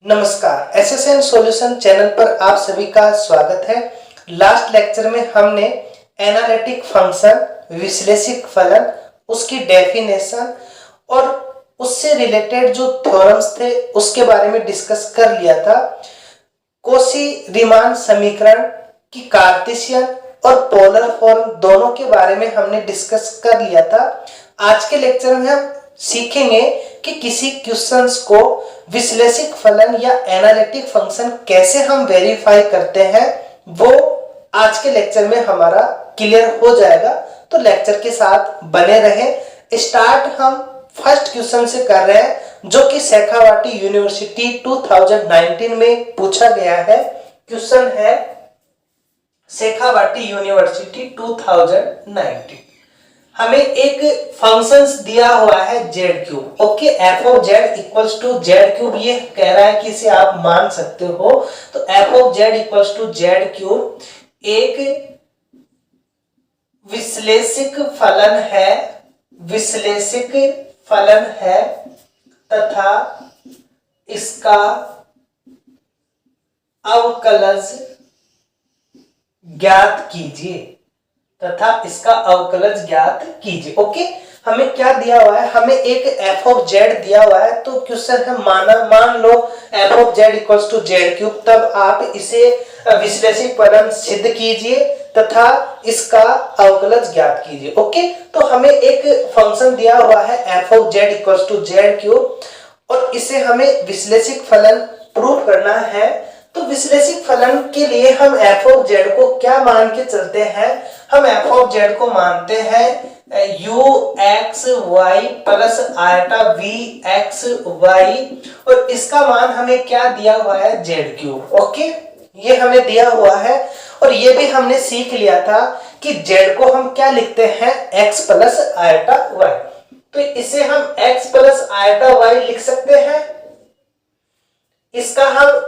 नमस्कार, SSN solution channel पर आप सभी का स्वागत है। लास्ट लेक्चर में हमने एनालिटिक फंक्शन, विश्लेषिक फलन, उसकी डेफिनेशन और उससे रिलेटेड जो थ्योरम्स थे उसके बारे में डिस्कस कर लिया था। कोशी-रीमान समीकरण की कार्टेशियन और पोलर फॉर्म दोनों के बारे में हमने डिस्कस कर लिया था। आज के लेक्चर में हम सीखेंगे कि किसी क्वेश्चंस को विश्लेषिक फलन या एनालिटिक फंक्शन कैसे हम वेरीफाई करते हैं, वो आज के लेक्चर में हमारा क्लियर हो जाएगा। तो लेक्चर के साथ बने रहें। स्टार्ट हम फर्स्ट क्वेश्चन से कर रहे हैं जो कि शेखावाटी यूनिवर्सिटी 2019 में पूछा गया है। क्वेश्चन है शेखावाटी यूनिवर्सिटी 2019। हमें एक फंक्शंस दिया हुआ है Z cube. Okay, F of Z equals to Z cube, ये कह रहा है कि इसे आप मान सकते हो। तो F of Z equals to Z cube एक विश्लेषिक फलन है तथा इसका अवकलज ज्ञात कीजिए। ओके, हमें क्या दिया हुआ है? हमें एक एफ ऑफ जेड दिया हुआ है। तो क्वेश्चन है मान लो F of Z equals to Z cube, तब आप इसे विश्लेषिक फलन सिद्ध कीजिए तथा इसका अवकलज ज्ञात कीजिए। ओके, तो हमें एक फंक्शन दिया हुआ है F of Z equals to Z cube और इसे हमें विश्लेषिक फलन प्रूव करना है। तो विश्लेषिक फलन के लिए हम एफ ऑफ जेड को क्या मान के चलते हैं? हम एफ ऑफ जेड को मानते हैं U x Y plus iota we x Y और इसका मान हमें क्या दिया हुआ है? Z cube. ओके, ये हमें दिया हुआ है और ये भी हमने सीख लिया था कि जेड को हम क्या लिखते हैं? X plus iota Y. तो इसे हम एक्स प्लस आयटा वाई लिख सकते हैं। इसका हम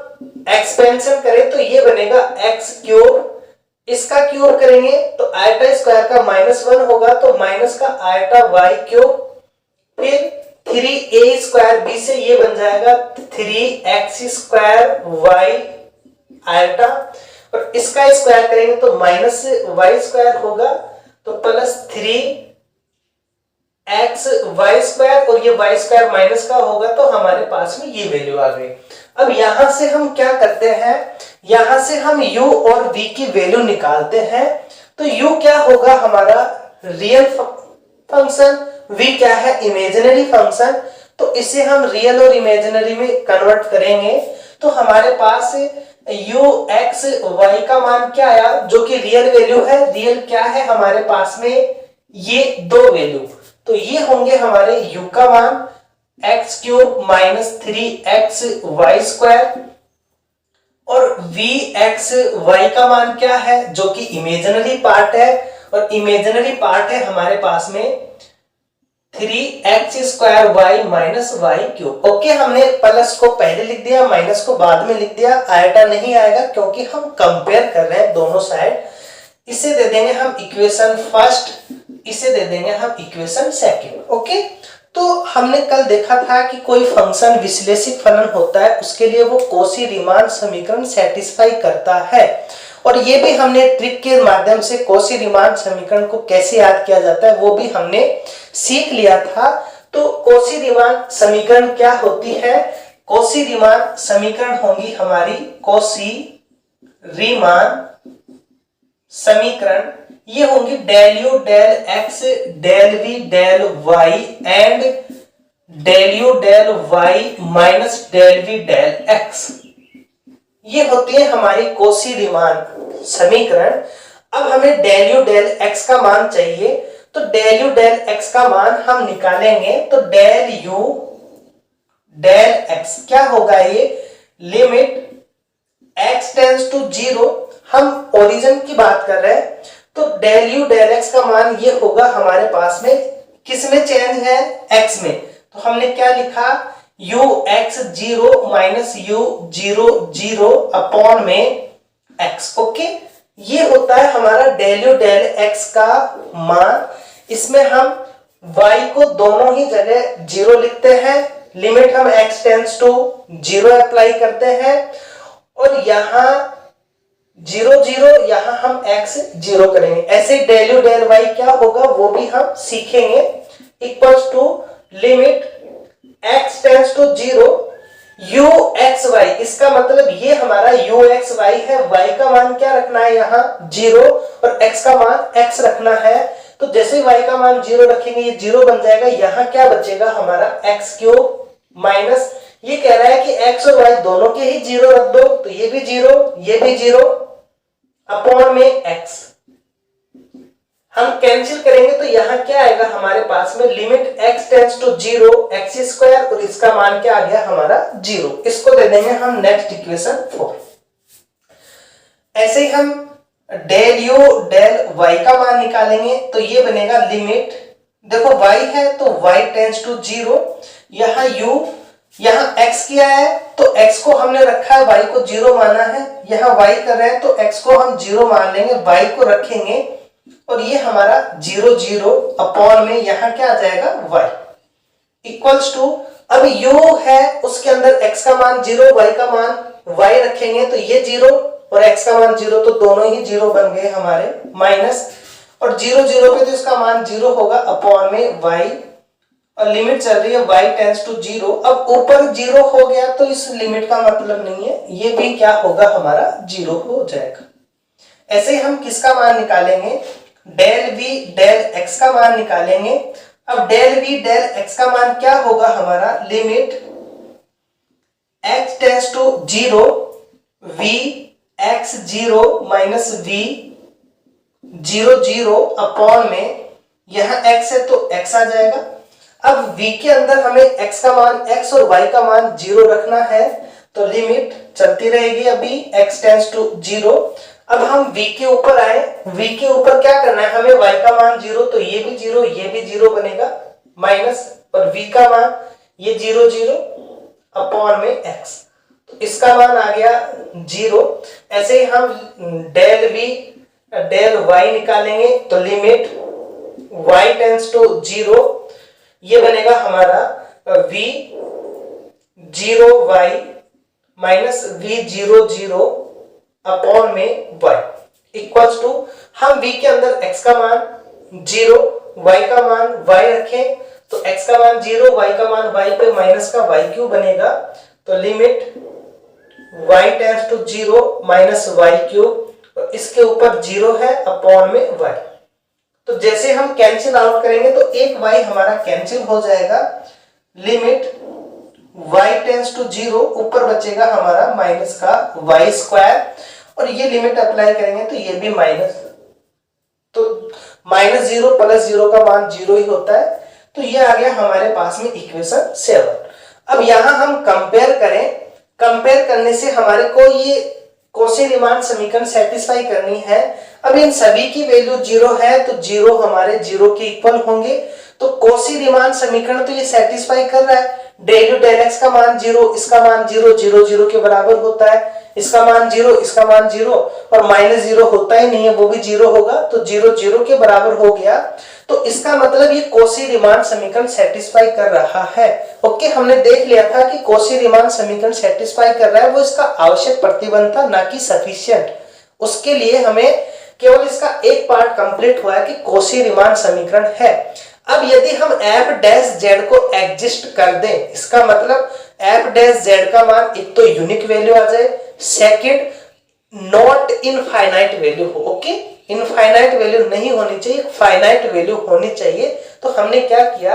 एक्सपेंशन करें तो ये बनेगा एक्स क्यूब। इसका क्यूब करेंगे तो आयटा स्क्वायर का -1 होगा तो माइनस का आयटा वाई क्यूब। फिर 3a स्क्वायर b से ये बन जाएगा 3x स्क्वायर वाई आयटा और इसका स्क्वायर करेंगे तो माइनस वाई स्क्वायर होगा तो प्लस 3x वाई स्क्वायर और ये वाई स्क्वायर माइनस का होगा तो हमारे पास में ये वैल्यू आ गई। अब यहां से हम क्या करते हैं? यहां से हम u और v की वैल्यू निकालते हैं। तो u क्या होगा? हमारा रियल फंक्शन, v क्या है? Imaginary function. तो इसे हम रियल और इमेजिनरी में कन्वर्ट करेंगे तो हमारे पास u x y का मान क्या आया? जो कि रियल वैल्यू है। रियल क्या है हमारे पास में? ये दो वैल्यू। तो ये होंगे हमारे u का मान X cube minus 3x Y square और v x y का मान क्या है? जो कि इमेजिनरी पार्ट है और इमेजिनरी पार्ट है हमारे पास में 3x square Y minus Y cube. Okay, हमने प्लस को पहले लिख दिया, माइनस को बाद में लिख दिया। आयटा नहीं आएगा क्योंकि हम कंपेयर कर रहे हैं दोनों साइड। इसे दे देंगे हम इक्वेशन फर्स्ट, इसे दे देंगे हम इक्वेशन सेकंड। ओके, तो हमने कल देखा था कि कोई फंक्शन विश्लेषिक फलन होता है, उसके लिए वो कोशी-रीमान समीकरण सेटिस्फाई करता है। और ये भी हमने ट्रिक के माध्यम से कोशी-रीमान समीकरण को कैसे याद किया जाता है वो भी हमने सीख लिया था। तो कोशी-रीमान समीकरण क्या होती है? कोशी-रीमान समीकरण होंगी हमारी कोशी-रीमान समीकरण, ये होंगी del you del X del we del Y and del you del Y minus del we del X. ये होती है हमारी कोशी-रीमान समीकरण। अब हमें डेल यू डेल एक्स का मान चाहिए तो डेल यू डेल एक्स का मान हम निकालेंगे तो डेल यू डेल एक्स क्या होगा? ये लिमिट x टेंड्स टू 0, हम ओरिजिन की बात कर रहे हैं तो डेल यू डेल एक्स का मान ये होगा हमारे पास में किस में चेंज है? x में। तो हमने क्या लिखा? u x 0 minus u 0 0 upon में x। ओके, ये होता है हमारा डेल यू डेल एक्स का मान। इसमें हम y को दोनों ही जगह 0 लिखते हैं लिमिट हम x टेंड्स टू 0 अप्लाई करते हैं और यहां 0 0 यहां हम x 0 करेंगे। ऐसे डेल u डेल y क्या होगा वो भी हम सीखेंगे। Equals to limit x tends to 0 u x y, इसका मतलब ये हमारा u x y है। y का मान क्या रखना है यहाँ 0 और x का मान x रखना है। तो जैसे ही y का मान 0 रखेंगे ये 0 बन जाएगा। यहाँ क्या बचेगा हमारा x क्यूब माइनस, ये कह रहा है कि x और y दोनों के ही 0 रख दो, तो ये भी 0 ये भी 0 अपॉन में x। हम कैंसिल करेंगे तो यहाँ क्या आएगा हमारे पास में limit x tends to 0 x square और इसका मान क्या आ गया हमारा 0। इसको दे देंगे हम नेक्स्ट इक्वेशन 4। ऐसे ही हम डेल u डेल y का मान निकालेंगे तो ये बनेगा लिमिट, देखो y है तो y टेंड्स टू 0, यहाँ u यहाँ x किया है तो x को हमने रखा है, y को 0 माना है। यहाँ y कर रहे हैं तो x को हम 0 मान लेंगे, y को रखेंगे और ये हमारा 0 0 अपॉन में यहाँ क्या आ जाएगा y इक्वल्स टू, अब u है उसके अंदर x का मान 0 y का मान y रखेंगे तो ये 0 और x का मान 0 तो दोनों ही 0 बन गए हमारे माइनस, और 0 0 पे तो इसका मान 0 होगा अपॉन में y और लिमिट चल रही है y टेंड्स टू 0। अब ऊपर 0 हो गया तो इस लिमिट का मतलब नहीं है, ये भी क्या होगा हमारा 0 हो जाएगा। ऐसे ही हम किसका मान निकालेंगे, डेल v डेल x का मान निकालेंगे। अब डेल v डेल x का मान क्या होगा हमारा, limit x tends to 0 v x 0 minus v 0 0 upon में यहाँ x है तो x आ जाएगा। अब v के अंदर हमें x का मान x और y का मान 0 रखना है तो लिमिट चलती रहेगी अभी x टेंड्स टू 0। अब हम v के ऊपर आए, v के ऊपर क्या करना है हमें, y का मान 0 तो ये भी 0 ये भी 0 बनेगा माइनस, और v का मान ये 0 0 अपॉन में x, तो इसका मान आ गया 0। ऐसे ही हम डेल v डेल y निकालेंगे तो लिमिट y टेंड्स टू 0, ये बनेगा हमारा v 0 y minus v 0 0 upon में y इक्वल्स टू, हम v के अंदर x का मान 0 y का मान y रखें तो x का मान 0 y का मान y पे माइनस का y क्यूब बनेगा तो limit y tends to 0 minus y cube और इसके ऊपर 0 है अपॉन में y। तो जैसे हम कैंसिल आउट करेंगे तो एक y हमारा कैंसिल हो जाएगा, लिमिट y टेंड्स टू 0 ऊपर बचेगा हमारा माइनस का y स्क्वायर और ये लिमिट अप्लाई करेंगे तो ये भी माइनस, तो माइनस 0 प्लस 0 का मान 0 ही होता है। तो ये आ गया हमारे पास में इक्वेशन 7। अब यहां हम कंपेयर करें, कंपेयर करने से हमारे को ये कॉची-रीमान समीकरण सेटिस्फाई करनी है। अब इन सभी की वैल्यू 0 है तो 0 हमारे 0 के इक्वल होंगे, तो कॉची-रीमान समीकरण तो ये सेटिस्फाई कर रहा है। डेल u डेल x का मान 0, इसका मान 0 0 0 के बराबर होता है, इसका मान 0 इसका मान 0 और माइनस 0 होता ही नहीं है वो भी 0 होगा, तो 0 0 के बराबर हो गया। तो इसका मतलब ये कॉची-रीमान समीकरण सेटिस्फाई कर रहा है। ओके, हमने देख लिया था कि कॉची-रीमान समीकरण सेटिस्फाई कर रहा है, वो इसका आवश्यक प्रतिबंध था ना कि सफिशिएंट। उसके लिए हमें केवल इसका एक पार्ट कंप्लीट हुआ है कि कॉची-रीमान समीकरण है। अब यदि हम f डैश z को एग्जिस्ट कर दें, इसका मतलब f डैश z का मान एक तो यूनिक वैल्यू आ जाए, सेकंड नॉट इनफाइनाइट वैल्यू हो। ओके, इनफाइनाइट वैल्यू नहीं होनी चाहिए, फाइनाइट वैल्यू होनी चाहिए। तो हमने क्या किया,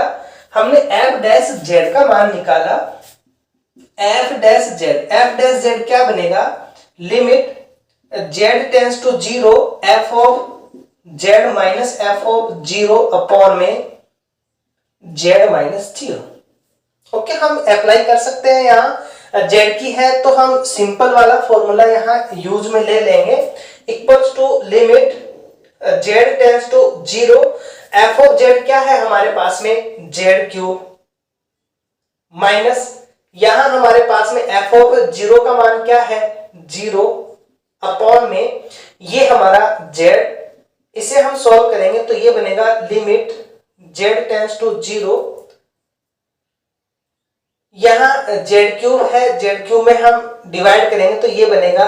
हमने f डैश z का मान निकाला, f डैश z क्या बनेगा, limit z tends to 0 f of z minus f of 0 upon में z माइनस 0। ओके, हम अप्लाई कर सकते हैं। यहाँ z की है तो हम सिंपल वाला फॉर्मूला यहाँ यूज में ले लेंगे, equals to limit z tends to 0 f of z क्या है हमारे पास में z क्यूब माइनस यहां हमारे पास में f ऑफ 0 का मान क्या है 0 अपॉन में ये हमारा z, इसे हम सॉल्व करेंगे तो ये बनेगा लिमिट z टेंड्स टू 0 यहाँ जेड क्यूब है, जेड क्यूब में हम डिवाइड करेंगे तो ये बनेगा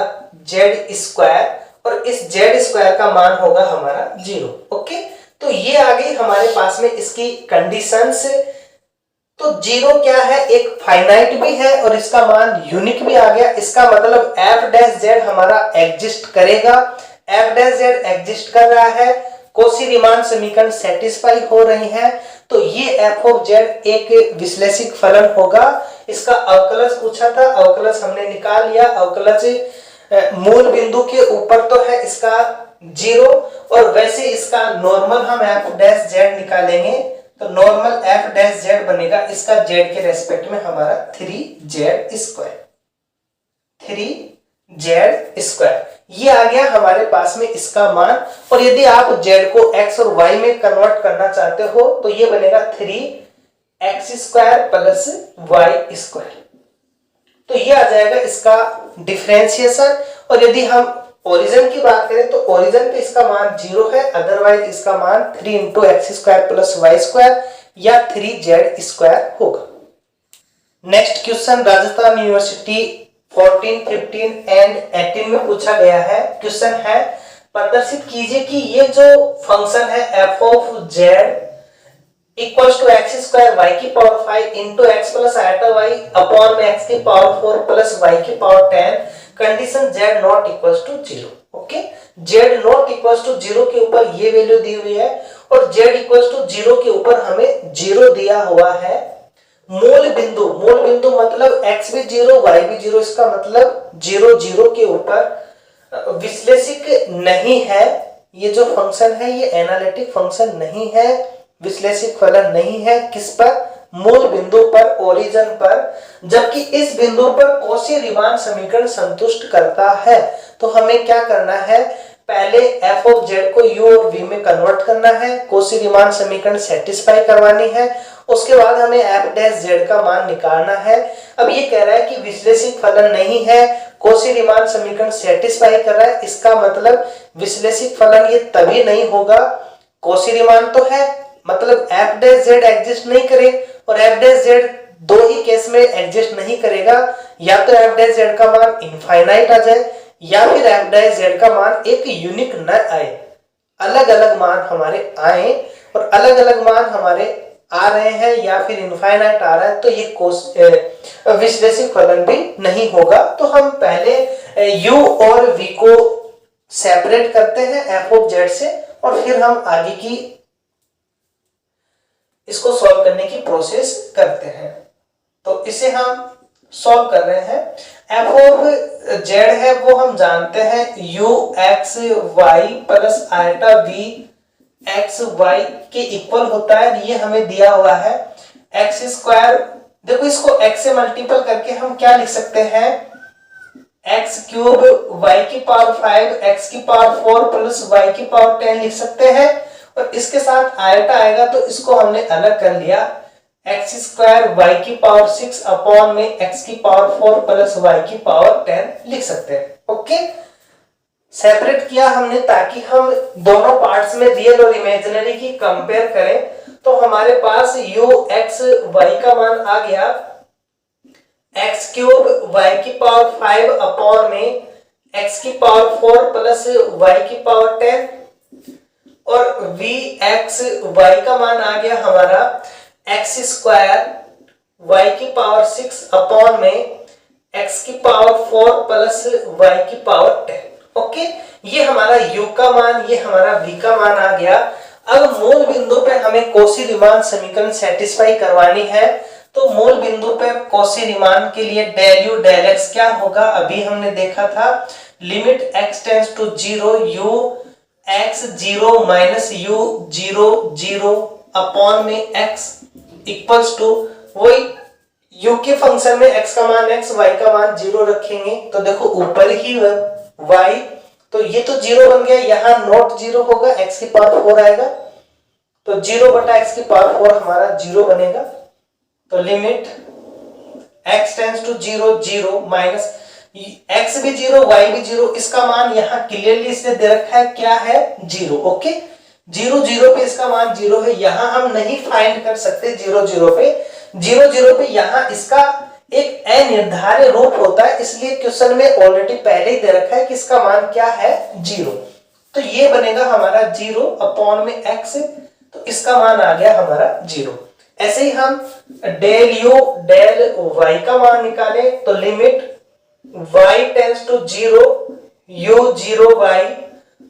जेड स्क्वायर, और इस जेड स्क्वायर का मान होगा हमारा 0। ओके, तो ये आ गई हमारे पास में इसकी कंडीशंस। तो 0 क्या है, एक फाइनाइट भी है और इसका मान यूनिक भी आ गया। इसका मतलब एफ डैश जेड हमारा एग्जिस्ट करेगा, एफ डैश जेड एग्जिस्ट कर रहा है, कॉची रीमान समीकरण सेटिस्फाई हो रही है। तो ये एफ ऑफ जेड एक विश्लेषिक फलन होगा। इसका अवकलज पूछा था, अवकलज हमने निकाल लिया। अवकलज मूल बिंदु के ऊपर तो है इसका 0, और वैसे इसका नॉर्मल हम एफ डैश जेड निकालेंगे तो नॉर्मल एफ डैश जेड बनेगा इसका जेड के रेस्पेक्ट में हमारा 3z स्क्वायर, 3z स्क्वायर। ये आ गया हमारे पास में इसका मान। और यदि आप z को x और y में कन्वर्ट करना चाहते हो तो ये बनेगा 3x square plus y square. तो ये आ जाएगा इसका डिफरेंशिएशन। और यदि हम ओरिजिन की बात करें तो ओरिजिन पे इसका मान 0 है, अदरवाइज इसका मान 3 into x square plus Y square या 3z स्क्वायर होगा। Next question Rajasthan university 14, 15 and 18 में पूछा गया है। क्वेश्चन है प्रदर्शित कीजिए कि ये जो फंक्शन है F of Z equals to X square Y की power 5 into X plus iota Y upon में एक्स की पावर 4 प्लस वाई की power 10, condition z not equals to 0। Okay, z not equals to 0 के ऊपर ये value दी हुई है और z इक्वल्स टू 0 के ऊपर हमें 0 दिया हुआ है। मूल बिंदु मतलब x भी 0 y भी 0, इसका मतलब 0 0 के ऊपर विश्लेषिक नहीं है। ये जो फंक्शन है ये एनालिटिक फंक्शन नहीं है, विश्लेषिक फलन नहीं है। किस पर? मूल बिंदु पर, ओरिजिन पर। जबकि इस बिंदु पर कॉची रीमान समीकरण संतुष्ट करता है। तो हमें क्या करना है, पहले एफ ऑफ जेड को यू और वी में कन्वर्ट करना है, कॉची रीमान समीकरण सेटिस्फाई करवानी है, उसके बाद हमें एफ डैश जेड का मान निकालना है। अब ये कह रहा है कि विश्लेषिक फलन नहीं है, कॉची रीमान समीकरण सेटिस्फाई कर रहा है, इसका मतलब विश्लेषिक फलन ये तभी नहीं होगा, कॉची रीमान तो है, मतलब एफ डैश जेड एग्जिस्ट नहीं करे। और एफ डैश जेड दो ही केस में एग्जिस्ट नहीं करेगा, या तो एफ डैश जेड का मान इनफाइनाइट आ जाए या फिर एफ डैश जेड का मान एक यूनिक न आए, अलग अलग मान हमारे आए। और अलग अलग मान हमारे आ रहे हैं या फिर इनफाइनाइट आ रहा है तो ये विश्लेषिक फलन भी नहीं होगा। तो हम पहले u और v को सेपरेट करते हैं एफ ऑफ जेड से और फिर हम आगे की इसको सॉल्व करने की प्रोसेस करते हैं। तो इसे हम सॉल्व कर रहे हैं। एफ ऑफ जेड है वो हम जानते हैं u x y plus eta v x y के इक्वल होता है, ये हमें दिया हुआ है। एक्स स्क्वायर, देखो इसको x से मल्टीपल करके हम क्या लिख सकते हैं, एक्स क्यूब y की पावर 5 x की पावर 4 प्लस y की पावर 10 लिख सकते हैं। और इसके साथ आयटा आएगा तो इसको हमने अलग कर लिया, एक्स स्क्वायर वाई की पावर 6 अपॉन में एक्स की पावर 4 प्लस वाई की पावर 10 लिख सकते हैं। ओके, सेपरेट किया हमने ताकि हम दोनों पार्ट्स में रियल और इमेजिनरी की कंपेयर करें। तो हमारे पास u x y का मान आ गया एक्स क्यूब वाई की पावर 5 अपॉन में एक्स की पावर 4 प्लस वाई की पावर 10, और v x y का मान आ गया हमारा एक्स स्क्वायर y की पावर 6 अपॉन में x की पावर 4 प्लस y की पावर 10। ओके, ये हमारा u का मान, ये हमारा v का मान आ गया। अब मूल बिंदु पे हमें कॉची रीमान समीकरण सेटिस्फाई करवानी है। तो मूल बिंदु पे कॉची रीमान के लिए डेल u डेल x क्या होगा, अभी हमने देखा था, limit x tends to 0 u x 0 minus u 0 0 upon में x इक्वल्स टू वही u के फंक्शन में x का मान x, y का मान 0 रखेंगे तो देखो ऊपर ही y, तो ये तो 0 बन गया, यहाँ नॉट 0 होगा, x की पावर 4 आएगा तो 0 बटा x की पावर 4 हमारा 0 बनेगा। तो limit x tends to 0 0 minus x भी 0 y भी 0, इसका मान यहाँ क्लियरली इसने दे रखा है क्या है 0। ओके, 0 0 पे इसका मान 0 है, यहाँ हम नहीं फाइंड कर सकते 0 0 पे, 0 0 पे यहाँ इसका एक अनिर्धारित रूप होता है, इसलिए क्वेश्चन में ऑलरेडी पहले ही दे रखा है कि इसका मान क्या है 0। तो ये बनेगा हमारा 0 अपॉन में x, तो इसका मान आ गया हमारा 0। ऐसे ही हम डेल u डेल y का मान निकाले तो limit y tends to 0 u 0 y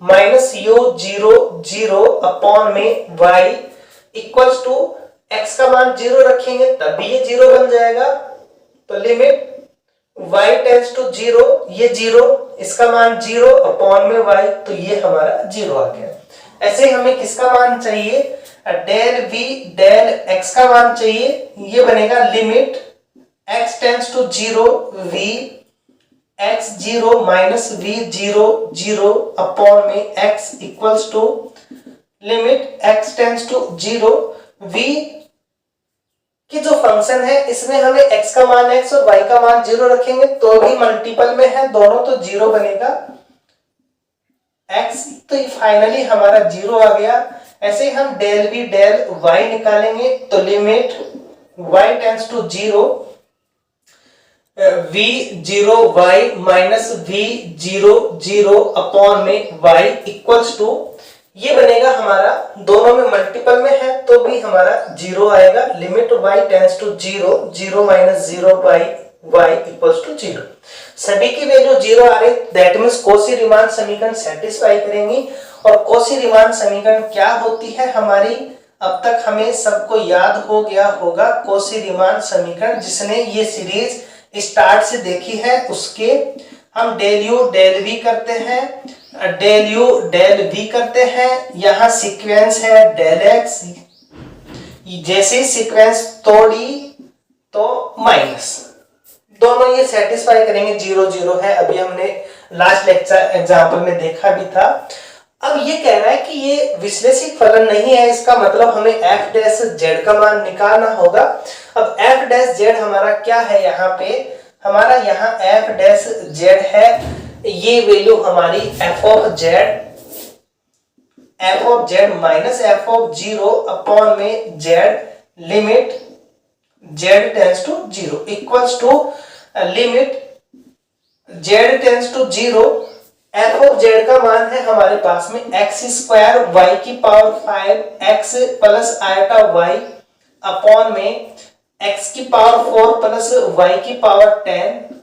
minus u 0 0 upon में y इक्वल्स टू x का मान 0 रखेंगे तब भी ये 0 बन जाएगा, तो लिमिट y टेंड्स टू 0, ये 0, इसका मान 0 अपॉन में y, तो ये हमारा 0 आ गया। ऐसे ही हमें किसका मान चाहिए, डेल v डेल x का मान चाहिए, ये बनेगा limit x tends to 0 v x 0 minus v 0 0 upon में x equals to limit x tends to 0 v कि जो फंक्शन है इसमें हमें x का मान x और y का मान 0 रखेंगे तो भी मल्टीपल में है दोनों, तो 0 बनेगा x, तो ये फाइनली हमारा 0 आ गया। ऐसे ही हम डेल v डेल y निकालेंगे तो limit y tends to 0 v 0 y minus v 0 0 upon में y इक्वल्स टू, ये बनेगा हमारा दोनों में मल्टीपल में है तो भी हमारा 0 आएगा, limit y tends to 0 0 minus 0 by y equals to 0। सभी की वैल्यू 0 आ रही, दैट मींस कॉची रीमान समीकरण सेटिस्फाई करेंगी। और कॉची रीमान समीकरण क्या होती है हमारी, अब तक हमें सबको याद हो गया होगा कॉची रीमान समीकरण, जिसने ये सीरीज स्टार्ट से देखी है उसके हम डेल u डेल v करते हैं, डेल u डेल v करते हैं, यहाँ सीक्वेंस है डेल x, जैसे ही सीक्वेंस तोड़ी तो माइनस, दोनों ये सेटिस्फाई करेंगे 0 0 है, अभी हमने लास्ट लेक्चर एग्जांपल में देखा भी था। अब ये कह रहा है कि ये विश्लेषित फलन नहीं है, इसका मतलब हमें f डैश z का मान निकालना होगा। अब f डैश z हमारा क्या है, यहाँ पे हमारा यहाँ f डैश z है, ये वैल्यू हमारी f of z minus f of 0 upon में z limit z tends to 0 equals to limit z tends to 0, f of z का मान है हमारे पास में x स्क्वायर y की power 5 x plus iota y upon में x की पावर 4 प्लस y की पावर 10।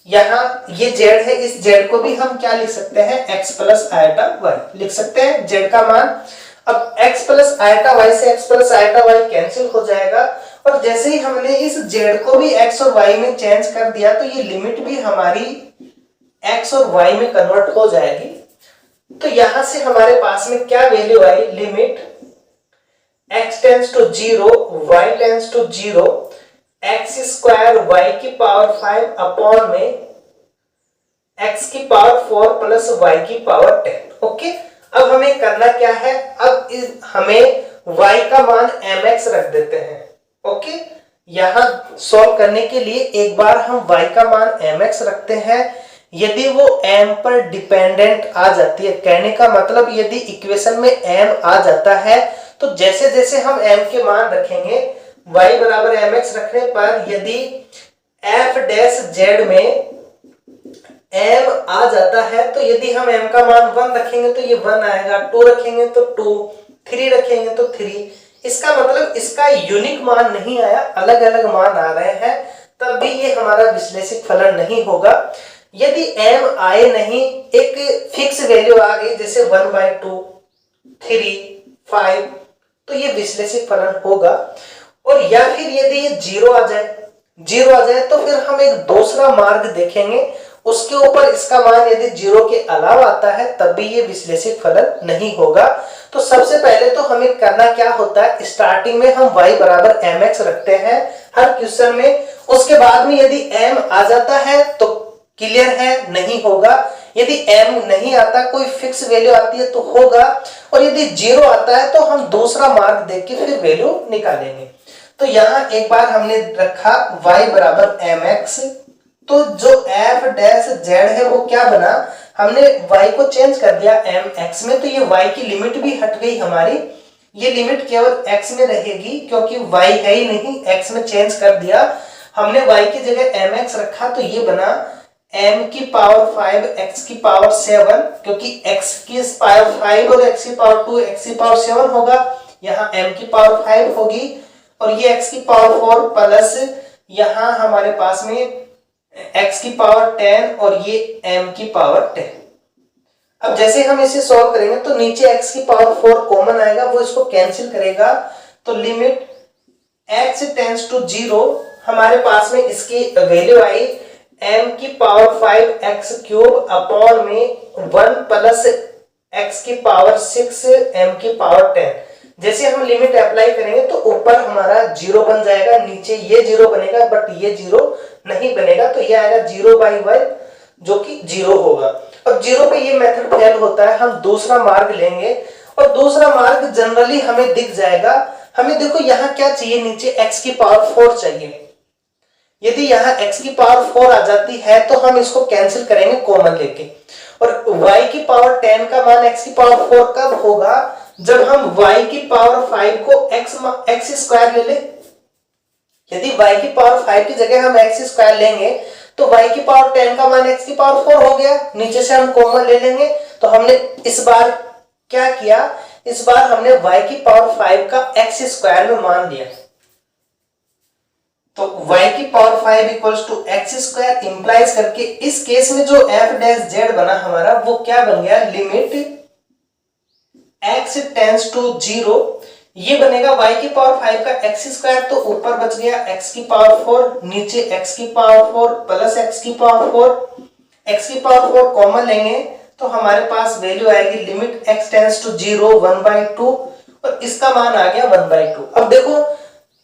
यहाँ ये z है, इस z को भी हम क्या लिख सकते हैं, x प्लस आयटा y लिख सकते हैं z का मान। अब x प्लस आयटा y से x plus iota y cancel हो जाएगा, और जैसे ही हमने इस z को भी x और y में चेंज कर दिया तो ये लिमिट भी हमारी x और y में कन्वर्ट हो जाएगी। तो यहां से हमारे पास में क्या वैल्यू आई, limit x tends to 0 y tends to 0 x square y की पावर 5 अपॉन में x की पावर 4 प्लस y की पावर 10। ओके, अब हमें करना क्या है, अब हमें y का मान mx रख देते हैं। ओके, यहां सॉल्व करने के लिए एक बार हम y का मान mx रखते हैं, यदि वो m पर डिपेंडेंट आ जाती है, कहने का मतलब यदि इक्वेशन में m आ जाता है तो जैसे जैसे हम m के मान रखेंगे y बराबर mx रखने पर यदि f डैश z में m आ जाता है तो यदि हम m का मान 1 रखेंगे तो ये 1 आएगा, 2 रखेंगे तो 2, 3 रखेंगे तो 3। इसका मतलब इसका यूनिक मान नहीं आया, अलग अलग मान आ रहे हैं, तब भी ये हमारा विश्लेषित फलन नहीं होगा। यदि m आए नहीं, एक फिक्स वैल्यू आ गई जैसे 1/2, 3, 5, तो ये विश्लेषित फलन होगा। और या फिर यदि ये 0 आ जाए तो फिर हम एक दूसरा मार्ग देखेंगे, उसके ऊपर इसका मान यदि 0 के अलावा आता है तब भी ये विश्लेषित फलन नहीं होगा। तो सबसे पहले तो हमें करना क्या होता है, स्टार्टिंग में हम y बराबर mx रखते हैं हर क्वेश्चन में, उसके बाद में यदि m आ जाता है तो क्लियर है, नहीं होगा, यदि m नहीं आता, कोई फिक्स वैल्यू आती है तो होगा, और यदि 0 आता है तो हम दूसरा मार्ग देख के फिर वैल्यू निकालेंगे। तो यहाँ एक बार हमने रखा y बराबर mx, तो जो f डैश z है वो क्या बना, हमने y को चेंज कर दिया mx में, तो ये y की लिमिट भी हट गई हमारी, ये लिमिट केवल x में रहेगी क्योंकि y है ही नहीं, x में चेंज कर दिया हमने, y की जगह mx रखा तो ये बना m की पावर 5 x की पावर 7, क्योंकि x की पावर 5 और x की पावर 2 x की पावर 7 होगा, यहाँ m की पावर 5 होगी और ये x की पावर 4 प्लस यहाँ हमारे पास में x की पावर 10 और ये m की पावर 10। अब जैसे हम इसे सॉल्व करेंगे तो नीचे x की पावर 4 कॉमन आएगा, वो इसको कैंसिल करेगा, तो लिमिट x टेंड्स टू 0 हमारे पास में इसकी वैल्यू आई m की पावर 5 x क्यूब अपॉन में 1 प्लस x की पावर 6 m की पावर 10। जैसे हम लिमिट अप्लाई करेंगे तो ऊपर हमारा 0 बन जाएगा, नीचे ये 0 बनेगा बट ये 0 नहीं बनेगा, तो ये आएगा 0/1 जो कि 0 होगा। और 0 पे ये मेथड फेल होता है, हम दूसरा मार्ग लेंगे और दूसरा मार्ग जनरली हमें दिख जाएगा। हमें देखो यहाँ क्या चाहिए, नीचे x की पावर 4 चाहिए। यदि यहाँ x की पावर 4 आ जाती है तो हम इसको कैंसिल करेंगे कॉमन लेके, और y की पावर 10 का मान x की पावर 4 कब होगा, जब हम y की पावर 5 को x स्क्वायर ले ले। यदि y की पावर 5 की जगह हम x स्क्वायर लेंगे तो y की पावर 10 का मान x की पावर 4 हो गया, नीचे से हम कॉमन ले लेंगे। तो हमने इस बार क्या किया, इस बार हमने y की पावर 5 का x स्क्वायर में मान लिया, तो y की power 5 equals to x square implies करके इस केस में जो f डैश z बना हमारा वो क्या बन गया, लिमिट x टेंड्स टू 0, ये बनेगा y की पावर 5 का x स्क्वायर, तो ऊपर बच गया x की पावर 4, नीचे x की पावर 4 प्लस x की पावर 4, x की पावर 4 कॉमन लेंगे तो हमारे पास वैल्यू आएगी लिमिट x टेंड्स टू 0 1/2 और इसका मान आ गया 1/2। अब देखो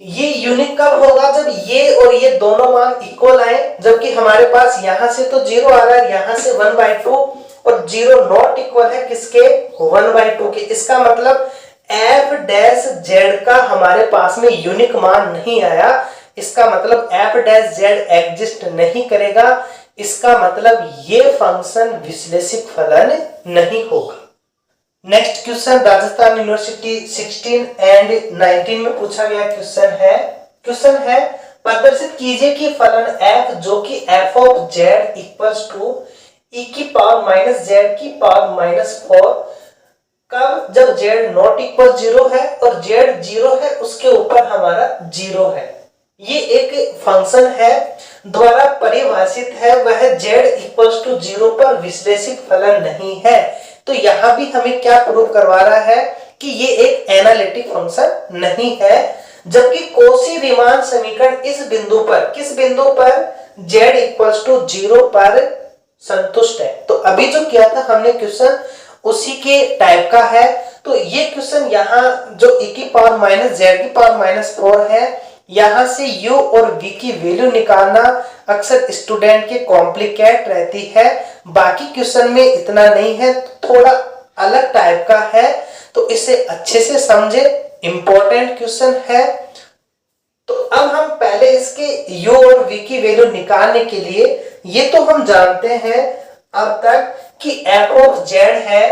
ये यूनिक कब होगा, जब ये और ये दोनों मान इक्वल आए, जबकि हमारे पास यहां से तो 0 आ रहा है, यहां से 1/2 और 0 नॉट इक्वल है किसके, 1/2 के। इसका मतलब f डैश z का हमारे पास में यूनिक मान नहीं आया, इसका मतलब f डैश z एग्जिस्ट नहीं करेगा, इसका मतलब ये फंक्शन विश्लेषिक फलन नहीं होगा। Next question Rajasthan university 16 and 19 में पूछा गया क्वेश्चन है प्रदर्शित कीजिए कि फलन f जो कि f of z equals to e की पावर माइनस z की पावर माइनस 4 कब, जब z नॉट इक्वल 0 है और z 0 है उसके ऊपर हमारा 0 है। ये एक फंक्शन है द्वारा परिभाषित है, वह z इक्वल्स टू 0 पर विश्लेषिक फलन नहीं है। तो यहाँ भी हमें क्या प्रूव करवा रहा है कि ये एक एनालिटिक फंक्शन नहीं है, जबकि कोशी रीमान समीकरण इस बिंदु पर, किस बिंदु पर, z इक्वल्स टू 0 पर संतुष्ट है। तो अभी जो किया था हमने क्वेश्चन उसी के टाइप का है। तो ये क्वेश्चन यहाँ जो e की पावर माइनस z की पावर माइनस 4 है, यहाँ से u और v की वैल्यू निकालना अक्सर स्टूडेंट के कॉम्प्लिकेट रहती है, बाकी क्वेश्चन में इतना नहीं है, थोड़ा अलग टाइप का है, तो इसे अच्छे से समझे, इंपॉर्टेंट क्वेश्चन है। तो अब हम पहले इसके u और v की वैल्यू निकालने के लिए, ये तो हम जानते हैं अब तक कि f ऑफ z है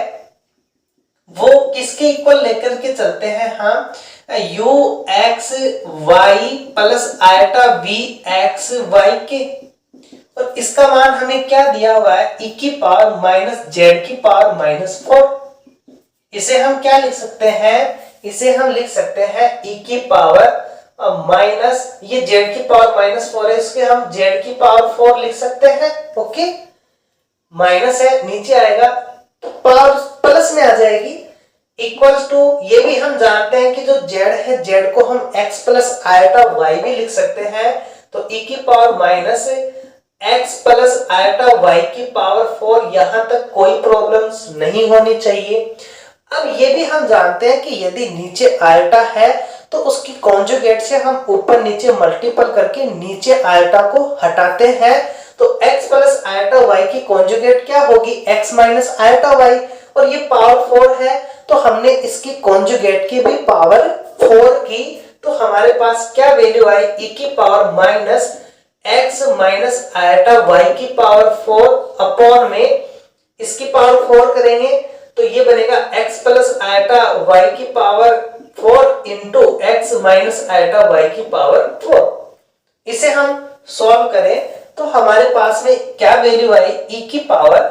वो किसके इक्वल लेकर के चलते हैं, हाँ, u x y plus eta v x y के, और इसका मान हमें क्या दिया हुआ है, e की पावर माइनस z की पावर माइनस 4। इसे हम क्या लिख सकते हैं, इसे हम लिख सकते हैं e की पावर माइनस, ये z की पावर माइनस 4 है, इसके हम z की पावर 4 लिख सकते हैं, ओके, माइनस है नीचे आएगा तो पावर प्लस में आ जाएगी, इक्वल्स टू, ये भी हम जानते हैं कि जो z है z को हम x प्लस आयटा y भी लिख सकते हैं, तो e की power minus x plus iota y की पावर 4, यहां तक कोई प्रॉब्लम्स नहीं होनी चाहिए। अब ये भी हम जानते हैं कि यदि नीचे आयटा है तो उसकी कॉन्जुगेट से हम ऊपर नीचे मल्टीपल करके नीचे आयटा को हटाते हैं, तो x प्लस आयटा y की कॉन्जुगेट क्या होगी, x माइनस आयटा y, और ये पावर 4 है तो हमने इसकी कॉन्जुगेट की भी पावर 4 की, तो हमारे पास क्या वैल्यू आई, e की power minus x minus iota y की पावर 4 अपॉन में इसकी पावर 4 करेंगे तो ये बनेगा x प्लस आयटा y की power 4 into x minus iota y की पावर 4। इसे हम सॉल्व करें तो हमारे पास में क्या वैल्यू आई, e की पावर,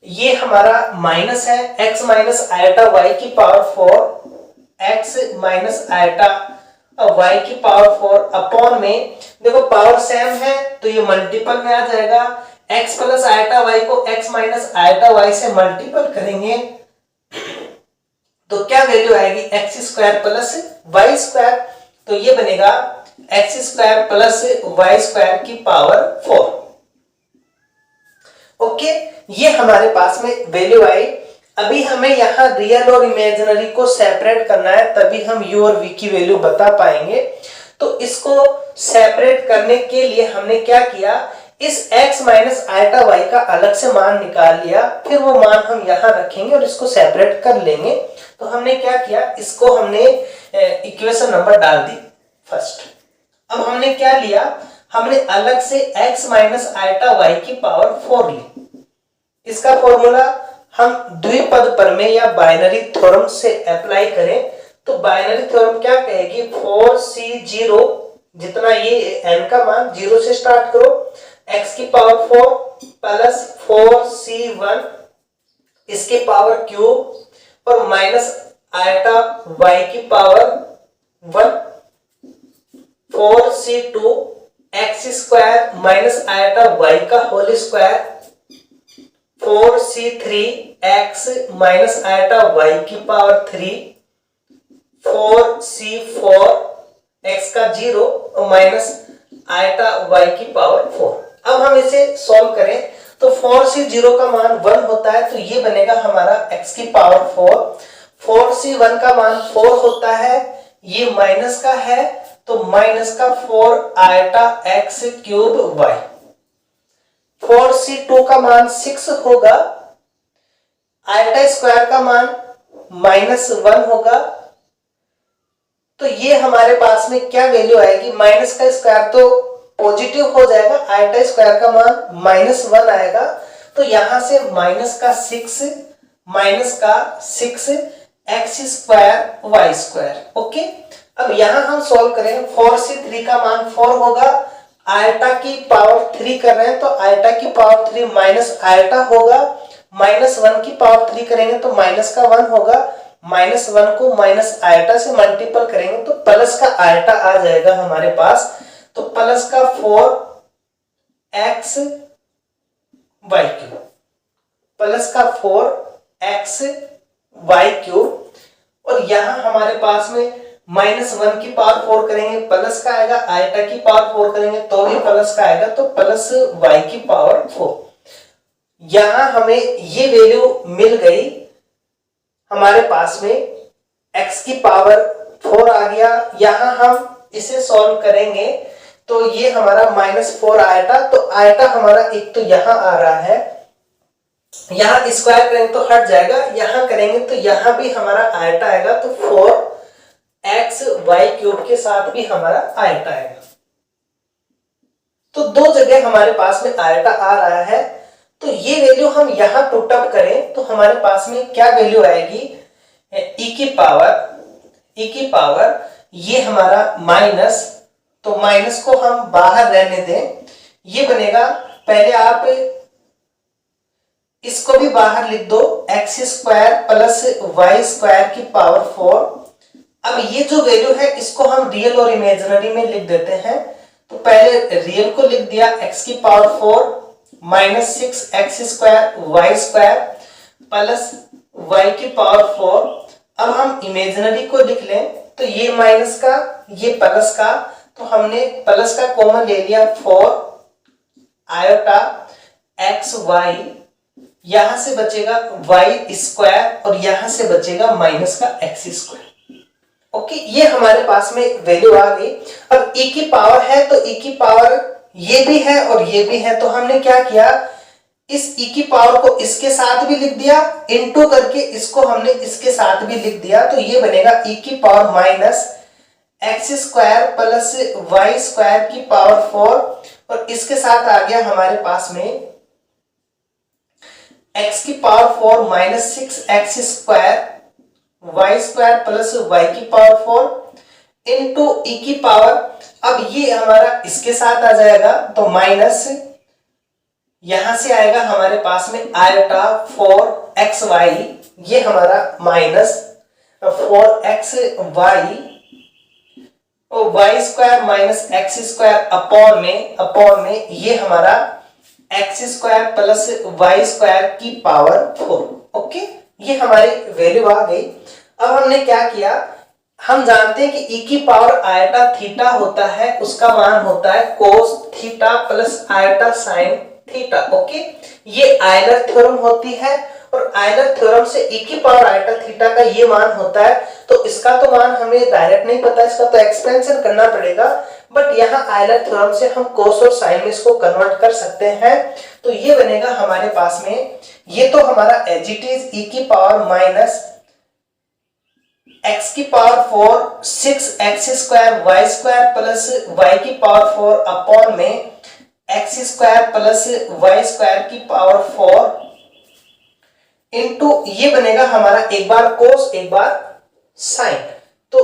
ये हमारा माइनस है x माइनस आइटा y की power 4, x minus iota y की पावर 4 अपॉन में, देखो पावर सेम है तो ये मल्टीपल में आ जाएगा। x प्लस आइटा y को x माइनस आइटा y से मल्टीपल करेंगे तो क्या वैल्यू आएगी, x square plus Y square, तो ये बनेगा x square plus Y square की पावर 4। ओके, ये हमारे पास में वैल्यू आई। अभी हमें यहाँ रियल और इमेजिनरी को सेपरेट करना है, तभी हम u और v की वैल्यू बता पाएंगे। तो इसको सेपरेट करने के लिए हमने क्या किया, इस x माइनस आइटा y का अलग से मान निकाल लिया, फिर वो मान हम यहाँ रखेंगे और इसको सेपरेट कर लेंगे। तो हमने क्या किया, इसको हमने इक्वेशन नंबर डाल दी फर्स्ट। अब हमने क्या लिया, हमने अलग से x माइनस आइटा y की पावर 4 ली। इसका फॉर्मूला हम द्विपद प्रमेय या बाइनरी थ्योरम से अप्लाई करें तो बाइनरी थ्योरम क्या कहेगी, 4c0, जितना ये n का मान 0 से स्टार्ट करो, x की पावर 4 प्लस 4c1 इसके पावर क्यूब और माइनस आइटा y की power 1, 4c2 x square minus iota y का whole square, 4c3 x minus iota y की पावर 3, 4c4 x का 0 और माइनस आइटा y की पावर 4। अब हम इसे सॉल्व करें तो 4c0 का मान 1 होता है, तो ये बनेगा हमारा x की पावर 4, 4c1 का मान 4 होता है, ये माइनस का है तो माइनस का 4 iota x cube y, 4c2 का मान 6 होगा, आइटा स्क्वायर का मान -1 होगा। तो ये हमारे पास में क्या वैल्यू आएगी, माइनस का स्क्वायर तो पॉजिटिव हो जाएगा, आइटा स्क्वायर का मान -1 आएगा, तो यहां से माइनस का 6 x square y square. Okay, अब यहां हम सॉल्व करें, 4c3 का मान 4 होगा, आइटा की पावर 3 कर रहे हैं तो आइटा की पावर 3 माइनस आइटा होगा, -1 की पावर 3 करेंगे तो माइनस का 1 होगा, -1 को माइनस आइटा से मल्टीपल करेंगे तो प्लस का आइटा आ जाएगा हमारे पास, तो प्लस का 4x वाई क्यूब, प्लस का 4x वाई क्यूब, और यहां हमारे पास में -1 की पावर 4 करेंगे प्लस का आएगा, आइटा की पावर 4 करेंगे तो भी प्लस का आएगा, तो प्लस y की पावर 4। यहां हमें ये वैल्यू मिल गई, हमारे पास में x की पावर 4 आ गया। यहां हम इसे सॉल्व करेंगे तो ये हमारा -4 आइटा, तो आइटा हमारा एक तो यहां आ रहा है, यहां स्क्वायर करेंगे तो हट जाएगा, यहां करेंगे तो यहां भी हमारा आइटा आएगा, तो 4x वाई क्यूब के साथ भी हमारा आइटा आएगा। तो दो जगह हमारे पास में आइटा आ रहा है, तो ये वैल्यू हम यहां पुट अप करें तो हमारे पास में क्या वैल्यू आएगी, e की पावर ये हमारा माइनस, तो माइनस को हम बाहर रहने दें, ये बनेगा, पहले आप इसको भी बाहर लिख दो, x square plus Y square की पावर 4। अब ये जो वैल्यू है इसको हम रियल और इमेजिनरी में लिख देते हैं, तो पहले रियल को लिख दिया x की power 4 -6x square y square plus y की पावर 4। अब हम इमेजिनरी को लिख लें तो ये माइनस का ये प्लस का, तो हमने प्लस का कॉमन ले लिया, 4 आयोटा एक्स वाई, यहां से बचेगा y स्क्वायर और यहां से बचेगा माइनस का x स्क्वायर। ओके, ये हमारे पास में वैल्यू आ गई। अब e की पावर है तो e की पावर ये भी है और ये भी है, तो हमने क्या किया, इस e की पावर को इसके साथ भी लिख दिया, इनटू करके इसको हमने इसके साथ भी लिख दिया, तो ये बनेगा e की power minus x square plus Y square की पावर 4, और इसके साथ आ गया हमारे पास में x की power 4 -6x square y square plus Y की पावर 4 इंटू ई की पावर, अब ये हमारा इसके साथ आ जाएगा तो माइनस, यहां से आएगा हमारे पास में आयोटा 4xy, ये हमारा माइनस 4xy और y square minus x square upon में ये हमारा x square plus Y square की पावर 4। ओके, ये हमारी वैल्यू आ गई। अब हमने क्या किया, हम जानते हैं कि e की पावर आयटा थीटा होता है, उसका मान होता है cos theta plus eta sine theta. Okay, ये आयलर थ्योरम होती है और आयलर थ्योरम से e की पावर आयटा थीटा का ये मान होता है। तो इसका तो मान हमें डायरेक्ट नहीं पता, इसका तो एक्सपेंशन करना पड़ेगा, बट यहाँ आयलर थ्योरम से हम कोस और साइन में इसको कन्वर्ट कर सकते हैं। तो ये बनेगा हमारे पास में, ये तो हमारा एज इट इज e की पावर माइनस x की power 4 6x square y square plus Y की पावर 4 अपॉन में x square plus Y square की पावर 4 इनटू ये बनेगा हमारा एक बार कोस एक बार साइन। तो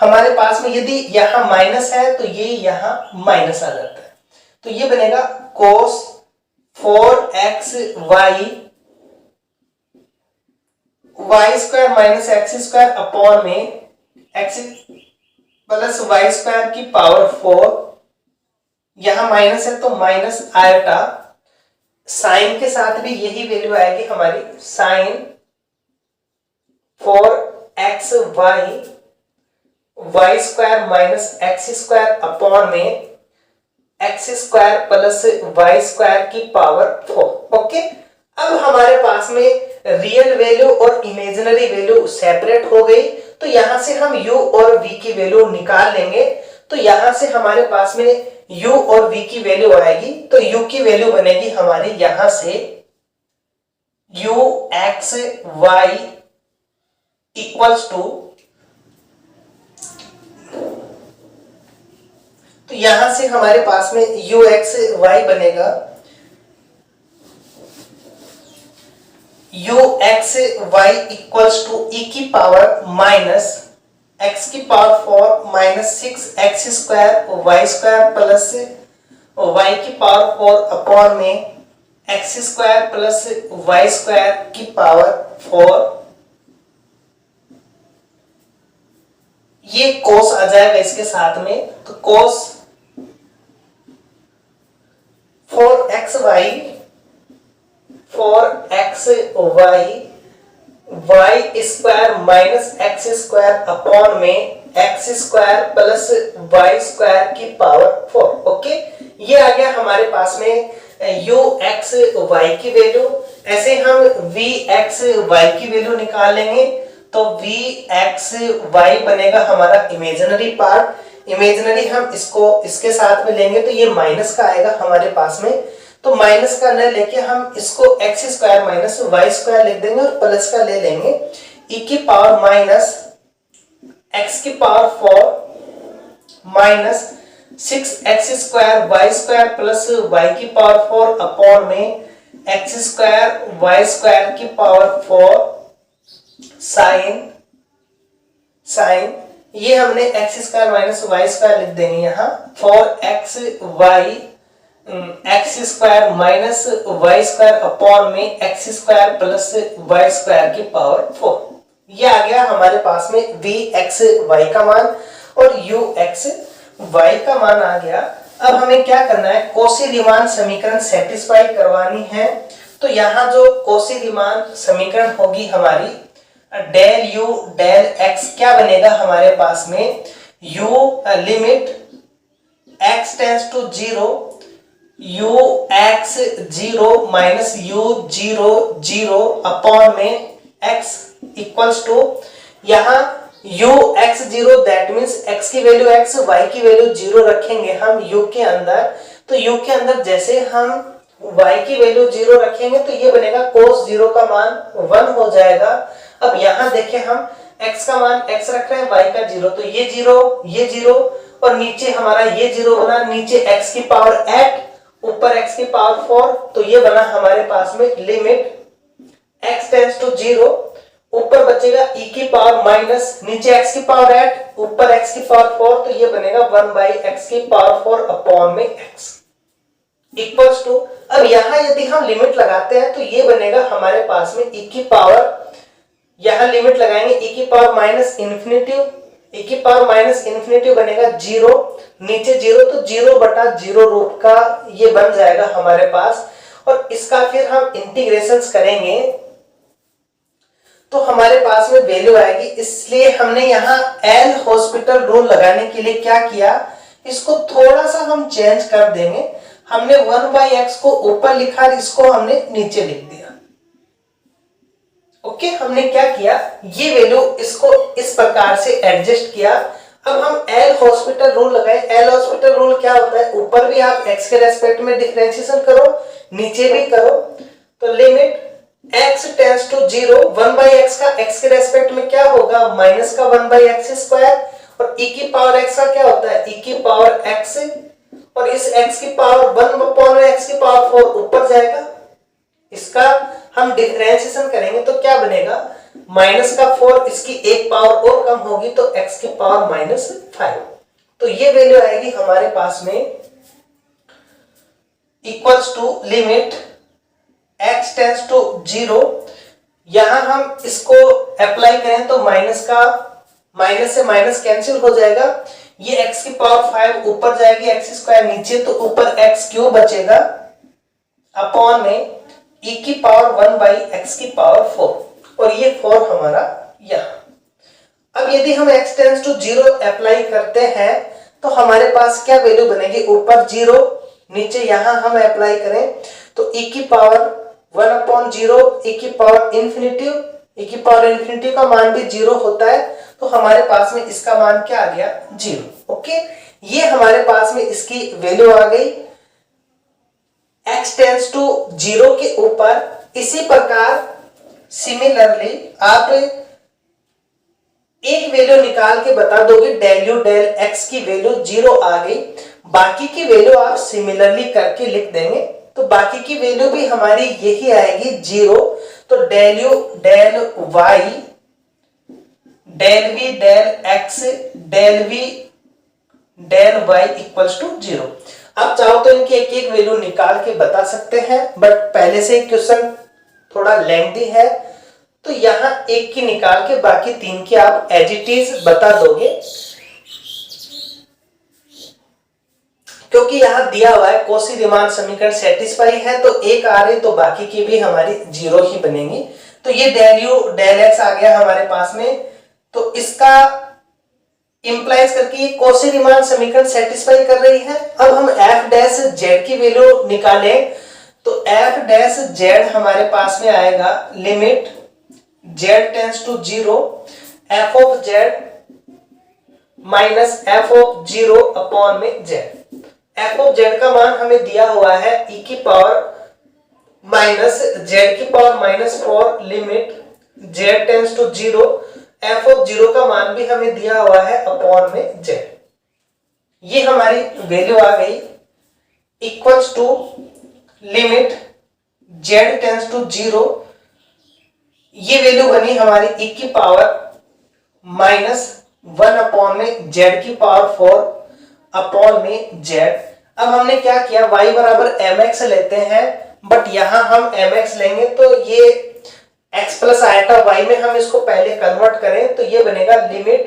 हमारे पास में यदि यहां माइनस है तो ये यहां माइनस आ जाता है, तो ये बनेगा cos 4xy Y square minus x square upon में एक्स प्लस वाई स्क्वायर की पावर 4, यहां माइनस है तो माइनस आयोटा, साइन के साथ भी यही वैल्यू आएगी हमारी, sine 4xy Y square minus x square upon में x square plus Y square की पावर 4। ओके, अब हमारे पास में रियल वैल्यू और इमेजिनरी वैल्यू सेपरेट हो गई, तो यहां से हम u और v की वैल्यू निकाल लेंगे। तो यहां से हमारे पास में u और v की वैल्यू आएगी, तो u की वैल्यू बनेगी हमारी यहां से uxy इक्वल्स टू, तो यहां से हमारे पास में uxy बनेगा uxy इक्वल्स टू e की पावर माइनस x की power 4 minus 6x square y square plus Y की पावर 4 अपॉन में x square plus Y square की पावर 4, ये कोस आ जाएगा इसके साथ में, तो cos 4xy Y square minus x square upon में x square plus Y square की पावर 4। ओके, ये आ गया हमारे पास में u x y की वैल्यू। ऐसे हम v x y की वैल्यू निकाल लेंगे, तो v x y बनेगा हमारा इमेजिनरी पार्ट, इमेजिनरी हम इसको इसके साथ में लेंगे तो ये माइनस का आएगा हमारे पास में, तो माइनस का न लेके हम इसको x square minus y square लिख देंगे और प्लस का ले लेंगे e की पावर माइनस एक्स की power 4 minus 6x square y square plus Y की पावर 4 अपॉन में एक्स स्क्वायर वाई स्क्वायर की पावर 4 साइन ये हमने x square minus y square लिख देंगे यहाँ 4xy x square minus y square upon में x square plus Y square की पावर 4। ये आ गया हमारे पास में v x y का मान और u x y का मान आ गया। अब हमें क्या करना है, कॉची रीमान समीकरण सेटिस्फाई करवानी है। तो यहाँ जो कॉची रीमान समीकरण होगी हमारी, डेल u डेल x क्या बनेगा हमारे पास में, u limit x tends to 0 ux 0 minus u 0 upon में x इक्वल्स टू, यहाँ ux 0 दैट मीन्स x की वैल्यू x y की वैल्यू 0 रखेंगे हम u के अंदर, तो u के अंदर जैसे हम y की वैल्यू 0 रखेंगे तो ये बनेगा cos 0 का मान 1 हो जाएगा। अब यहाँ देखें हम x का मान x रख रहे हैं, y का 0, तो ये 0 और नीचे हमारा ये 0 बना, नीचे x की पावर 8 ऊपर x की पावर 4, तो ये बना हमारे पास में लिमिट x टेंड्स टू 0, ऊपर बचेगा e की पावर माइनस, नीचे x की पावर 8, ऊपर x की पावर 4, तो ये बनेगा 1/x की पावर 4 अपॉन में x इक्वल्स टू, अब यहां यदि हम लिमिट लगाते हैं तो ये बनेगा हमारे पास में e की पावर, यहां लिमिट लगाएंगे e की पावर माइनस इन्फिनिटी, e की पावर माइनस इन्फिनिटी बनेगा 0, नीचे 0 तो 0/0 रूट का ये बन जाएगा हमारे पास। और इसका फिर हम इंटीग्रेशंस करेंगे तो हमारे पास में वैल्यू आएगी। इसलिए हमने यहाँ एल हॉस्पिटल रूल लगाने के लिए क्या किया, इसको थोड़ा सा हम चेंज कर देंगे। हमने 1/x को ऊपर लिखा, इसको हमने नीचे लिख दिया। ओके, हमने क्या किया, ये वैल्यू इसको इस प्रकार से एडजस्ट किया। अब हम एल हॉस्पिटल रूल लगाए। एल हॉस्पिटल रूल क्या होता है, ऊपर भी आप x के रेस्पेक्ट में डिफरेंशिएशन करो, नीचे भी करो, तो limit x tends to 0, 1/x का x के रेस्पेक्ट में क्या होगा, माइनस का 1/x स्क्वायर, और e की पावर x का क्या होता है, e की पावर x, और इस x की पावर 1/x की पावर 4 ऊपर जाएगा। इसका हम डिफरेंशिएशन करेंगे तो क्या बनेगा, माइनस का 4, इसकी एक पावर और कम होगी तो x की पावर -5, तो ये वैल्यू आएगी हमारे पास में equals to limit x tends to 0। यहां हम इसको अप्लाई करें तो माइनस से माइनस कैंसिल हो जाएगा, ये x की पावर 5 ऊपर जाएगी, x स्क्वायर नीचे, तो ऊपर x क्यूब बचेगा अपॉन में e की पावर 1/x की पावर 4, और ये 4 हमारा यहां। अब यदि हम x टेंड्स टू 0 अप्लाई करते हैं तो हमारे पास क्या वैल्यू बनेगी, ऊपर 0, नीचे यहां हम अप्लाई करें तो e की पावर 1/0, e की पावर इंफिनिटी, e की पावर इंफिनिटी का मान भी 0 होता है, तो हमारे पास में इसका मान क्या आ गया, 0। ओके, ये हमारे पास में इसकी वैल्यू आ गई x टेंड्स टू 0 के ऊपर। इसी प्रकार सिमिलरली आप एक वैल्यू निकाल के बता दोगे, डेल यू डेल x की वैल्यू 0 आ गई, बाकी की वैल्यू आप सिमिलरली करके लिख देंगे, तो बाकी की वैल्यू भी हमारी यही आएगी 0, तो del you del y, del v del x, del v del y equals to 0। आप चाहो तो इनकी एक एक वैल्यू निकाल के बता सकते हैं, बट पहले से क्वेश्चन थोड़ा लेंथी है, तो यहां एक की निकाल के बाकी 3 की आप एज इट इज बता दोगे, क्योंकि यहां दिया हुआ है कॉची रीमान समीकरण सेटिस्फाई है, तो एक आ रही तो बाकी की भी हमारी 0 ही बनेंगी। तो ये डेल यू डेल एक्स आ गया हमारे पास में, तो इसका इंप्लाइज करके ये कॉची रीमान समीकरण सेटिस्फाई कर रही है। अब हम f डैश z की वैल्यू निकालें तो f डैश z हमारे पास में आएगा limit z tends to 0, f of z minus f of 0 upon में z। f ऑफ z का मान हमें दिया हुआ है e की पावर माइनस z की power -4, limit z tends to 0, f of 0 का मान भी हमें दिया हुआ है अपॉन में z। ये हमारी वैल्यू आ गई equals to limit z tends to 0, ये वैल्यू बनी हमारी e की पावर -1 अपॉन में z की पावर 4 अपॉन में z। अब हमने क्या किया, y बराबर mx लेते हैं, बट यहां हम mx लेंगे तो ये x प्लस आयटा y में हम इसको पहले कन्वर्ट करें तो ये बनेगा limit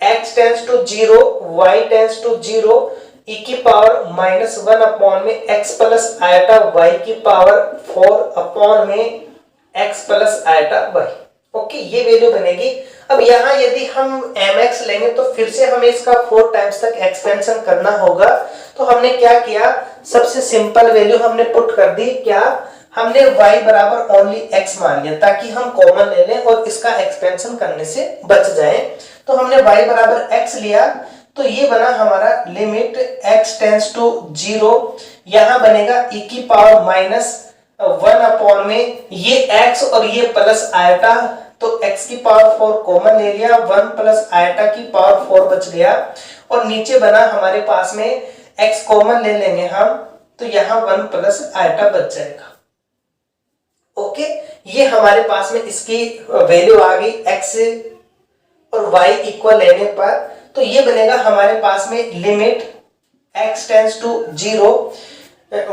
x tends to 0, y tends to 0, e की पावर -1 अपॉन में x प्लस आयटा y की पावर 4 अपॉन में x plus iota y। Okay, ये वैल्यू बनेगी। अब यहाँ यदि हम mx लेंगे तो फिर से हमें इसका 4 टाइम्स तक एक्सपेंशन करना होगा, तो हमने क्या किया, सबसे सिंपल वैल्यू हमने पुट कर दी, क्या हमने y बराबर ओनली x मान लिया ताकि हम कॉमन ले लें और इसका एक्सपेंशन करने से बच जाए। तो हमने y बराबर x लिया, तो ये बना हमारा लिमिट x टेंड्स टू 0, यहां बनेगा e की पावर -1 अपॉन में ये x और ये प्लस आयटा, तो x की पावर 4 कॉमन ले लिया, 1 प्लस आयटा की पावर 4 बच गया, और नीचे बना हमारे पास में x कॉमन ले लेंगे हम, तो यहां 1 प्लस आयटा बच जाएगा। ओके, ये ये हमारे पास में इसकी वैल्यू आ गई x और y इक्वल लेने पर, तो ये बनेगा हमारे पास में limit x tends to 0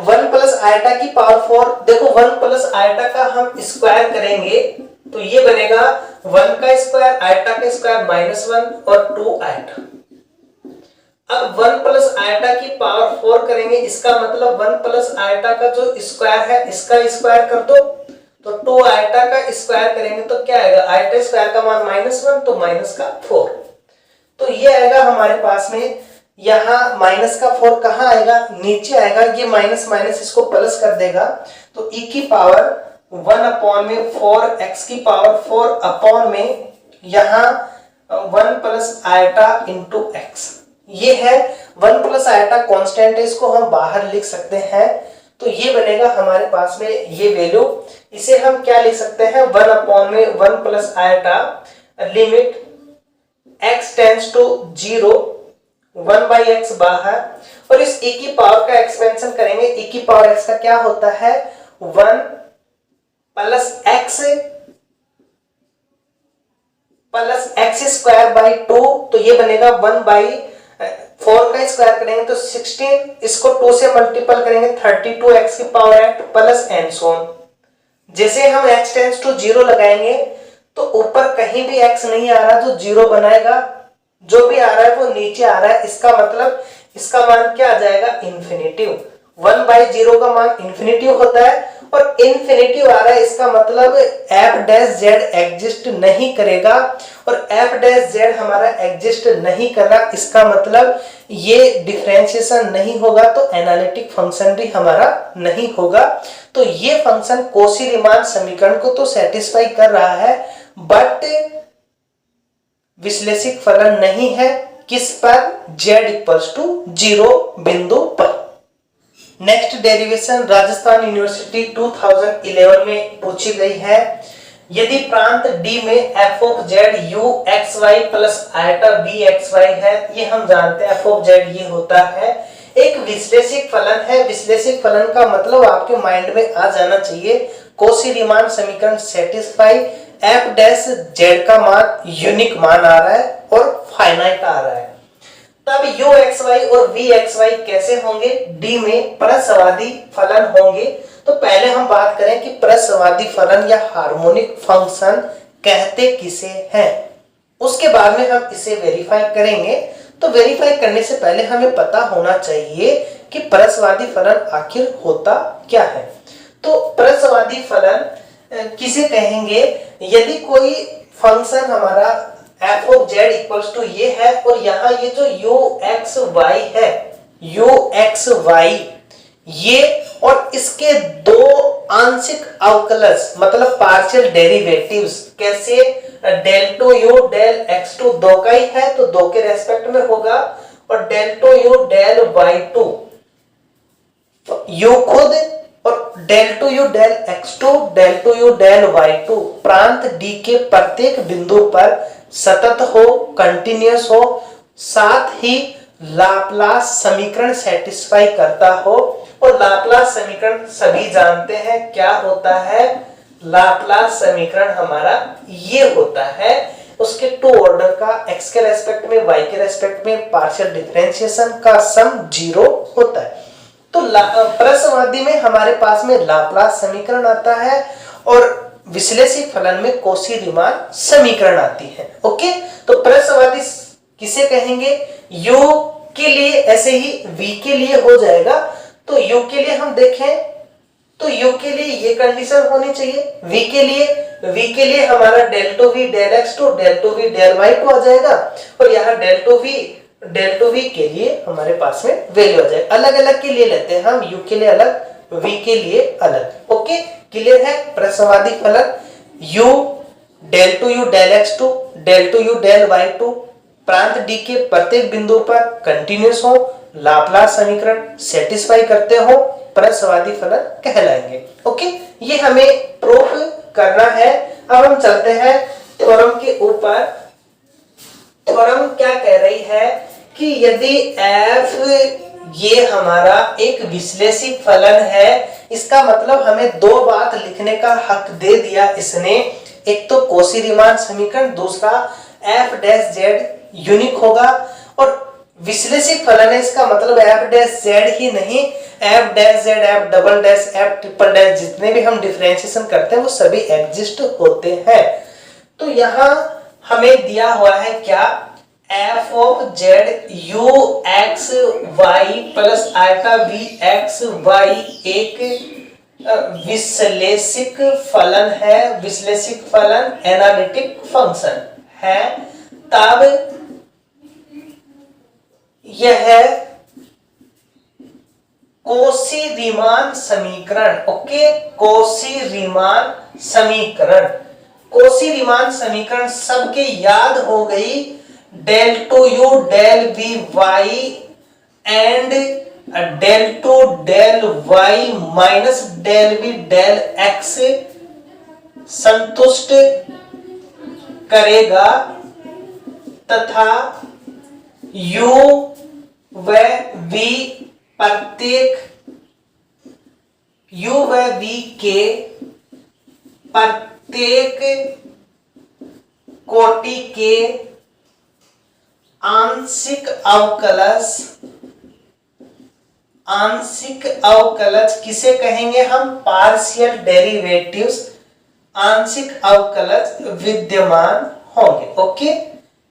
1 plus iota की पावर 4। देखो 1 प्लस आयटा का हम स्क्वायर करेंगे तो ये बनेगा 1 का स्क्वायर आयटा का स्क्वायर -1 और 2 आयटा। अब 1 प्लस आयटा की पावर 4 करेंगे, इसका मतलब 1 प्लस आयटा का जो स्क्वायर है इसका स्क्वायर कर दो, तो 2 आयटा का स्क्वायर करेंगे तो क्या आएगा, आयटा स्क्वायर का मान -1 तो माइनस का 4। तो ये आएगा हमारे पास में, यहाँ माइनस का 4 कहाँ आएगा, नीचे आएगा, ये माइनस माइनस इसको प्लस कर देगा, तो e की पावर 1 अपॉन में 4 x की पावर 4 अपॉन में यहाँ 1 प्लस आयटा इंटू x। ये है 1 प्लस आयटा कांस्टेंट है, इसको हम बाहर लिख सकते हैं, तो ये बनेगा हमारे पास में ये वैल्यू। इसे हम क्या लिख सकते हैं, 1 अपॉन में 1 plus iota limit x tends to 0 1 by x बाहर, और इस e की पावर का एक्सपेंशन करेंगे, e की पावर x का क्या होता है 1 प्लस x स्क्वायर बाई 2, तो ये बनेगा 1 बाई 4 का स्क्वायर करेंगे तो 16, इसको 2 से मल्टीपल करेंगे 32 x की power 8 plus and so on. जैसे हम x टेंड्स टू 0 लगाएंगे तो ऊपर कहीं भी x नहीं आ रहा, जो 0 बनाएगा, जो भी आ रहा है वो नीचे आ रहा है, इसका मतलब इसका मान क्या आ जाएगा, इन्फिनिटिव। 1 बाई 0 का मान इन्फिनिटिव होता है, और इन्फिनिटिव आ रहा है, इसका मतलब f डैश z एग्जिस्ट नहीं करेगा, और f डैश z हमारा एग्जिस्ट नहीं कर रहा, इसका मतलब ये डिफरेंशिएशन नहीं होगा, तो एनालिटिक फंक्शन भी हमारा नहीं होगा। तो ये फंक्शन कॉची-रीमान समीकरण को तो सेटिस्फाई कर रहा है, बट विश्लेषिक फलन नहीं है, किस पर, z इक्वल्स टू 0 बिंदु पर। नेक्स्ट डेरिवेशन राजस्थान यूनिवर्सिटी 2011 में पूछी गई है। यदि प्रांत D में f of z u x y plus eta v x y है, ये हम जानते हैं f ऑफ z ये होता है, एक विश्लेषिक फलन है। विश्लेषिक फलन का मतलब आपके माइंड में आ जाना चाहिए, कॉची-रीमान समीकरण सेटिस्फाई, f डैश z का मान यूनिक मान आ रहा है और फाइनाइट आ रहा है, तब u x y और v x y कैसे होंगे, D में प्रसवादी फलन होंगे। तो पहले हम बात करें कि प्रसवादी फलन या हार्मोनिक फंक्शन कहते किसे हैं, उसके बाद में हम इसे वेरीफाई करेंगे। तो वेरीफाई करने से पहले हमें पता होना चाहिए कि प्रसवादी फलन आखिर होता क्या है। तो प्रसवादी फलन किसे कहेंगे, यदि कोई फंक्शन हमारा f of z equals to ये है, और यहाँ ये जो u x y है, u x y ये, और इसके दो आंशिक अवकलज मतलब पार्शियल डेरिवेटिव्स, कैसे, del two u del x two दो का ही है तो दो के रेस्पेक्ट में होगा, और del two u del y two u खुद, और del two u del x two del two u del y two प्रांत डी के प्रत्येक बिंदु पर सतत हो, कंटिन्यूअस हो, साथ ही लाप्लास समीकरण सेटिस्फाई करता हो। और लाप्लास समीकरण सभी जानते हैं क्या होता है, लाप्लास समीकरण हमारा ये होता है, उसके टू ऑर्डर का x के रेस्पेक्ट में y के रेस्पेक्ट में पार्शियल डिफरेंशिएशन का सम 0 होता है। तो प्रसवादी में हमारे पास में लाप्लास समीकरण आता है, और विश्लेषिक फलन में कॉची-रीमान समीकरण आती है। ओके, तो प्रसवादी किसे कहेंगे, u के लिए ऐसे ही v के लिए हो जाएगा। तो u के लिए हम देखें तो u के लिए ये कंडीशन होनी चाहिए, v के लिए हमारा del two v del x two del two v del y two आ जाएगा, और यहाँ डेल टू v के लिए हमारे पास में वैल्यू आ जाएगा। अलग अलग के लिए लेते हैं हम, u के लिए अलग, v के लिए अलग। ओके, क्लियर है। प्रसवादी फलन u del two u del x two del two u del y two प्रांत D के प्रत्येक बिंदु पर कंटिन्यूअस हो, लाप्लास समीकरण सेटिस्फाई करते हो, प्रसवादी फलन कहलाएंगे। ओके, ये हमें प्रूफ करना है। अब हम चलते हैं थ्योरम के ऊपर। थ्योरम क्या कह रही है कि यदि f ये हमारा एक विश्लेषिक फलन है। इसका मतलब हमें दो बात लिखने का हक दे दिया इसने, एक तो कॉची रीमान समीकरण, दूसरा एफ डैश जेड यूनिक होगा। और विश्लेषिक फलन है, इसका मतलब एफ डैश जेड ही नहीं, F dash Z, F double dash, F triple dash, जितने भी हम डिफरेंशिएशन करते हैं वो सभी एग्जिस्ट होते हैं। तो यहाँ हमें दिया हुआ है क्या, f of z u x Y plus iota we x y एक विश्लेषिक फलन है, विश्लेषिक फलन एनालिटिक फंक्शन है। तब यह कॉची रीमान समीकरण, ओके, कॉची रीमान समीकरण, कॉची रीमान समीकरण सबके याद हो गई, del two u del v y and del two del Y minus del we del x संतुष्ट करेगा तथा u व v प्रत्येक u व v के प्रत्येक कोटि के आंशिक अवकलज, आंशिक अवकलज किसे कहेंगे हम, पार्शियल डेरिवेटिव्स, आंशिक अवकलज विद्यमान होंगे। ओके,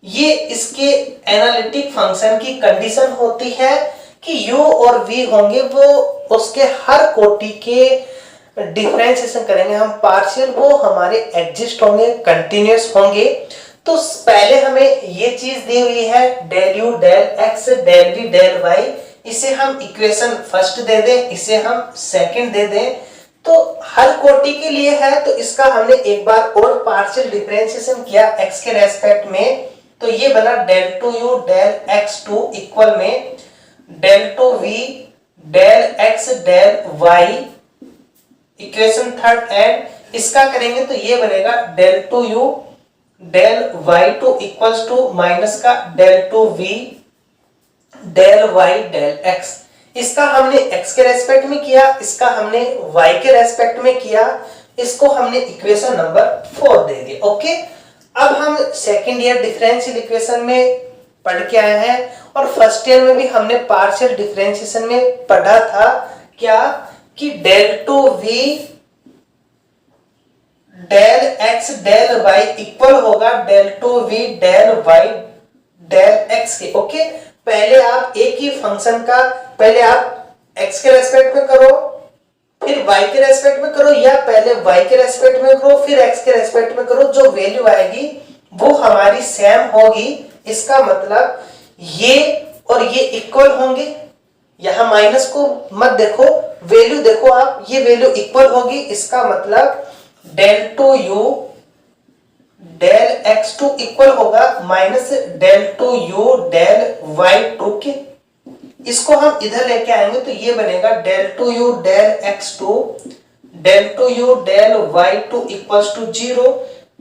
ये इसके एनालिटिक फंक्शन की कंडीशन होती है कि u और v होंगे, वो उसके हर कोटि के डिफरेंशिएशन करेंगे हम पार्शियल, वो हमारे एग्जिस्ट होंगे, कंटिन्यूअस होंगे। तो पहले हमें ये चीज दी हुई है, del u del x del v del y, इसे हम इक्वेशन फर्स्ट दे दें, इसे हम सेकंड दे दें। तो हर कोटि के लिए है, तो इसका हमने एक बार और पार्शियल डिफरेंशिएशन किया x के रेस्पेक्ट में, तो ये बना del two u del x2 equal में del two v del x del y, equation third, and इसका करेंगे तो ये बनेगा del two u del y2 equals to minus का del two v del y del x। इसका हमने x के रेस्पेक्ट में किया, इसका हमने y के रेस्पेक्ट में किया, इसको हमने इक्वेशन नंबर 4 दे दिया। ओके, अब हम सेकंड ईयर डिफरेंशियल इक्वेशन में पढ़ के आए हैं, और फर्स्ट ईयर में भी हमने पार्शियल डिफरेंशिएशन में पढ़ा था क्या, कि del two v del x del y equal होगा del two v del y del x के। ओके, पहले आप एक ही फंक्शन का, पहले आप x के रेस्पेक्ट में करो, फिर y के रेस्पेक्ट में करो, या पहले y के रेस्पेक्ट में करो फिर x के रेस्पेक्ट में करो, जो वैल्यू आएगी वो हमारी सेम होगी। इसका मतलब ये और ये इक्वल होंगे, यहां माइनस को मत देखो, वैल्यू देखो आप, ये वैल्यू इक्वल होगी। इसका मतलब del two u del x2 equal होगा minus del two u del y2 के। इसको हम इधर लेके आएंगे तो ये बनेगा del two u del x2 del two u del y2 equals to 0।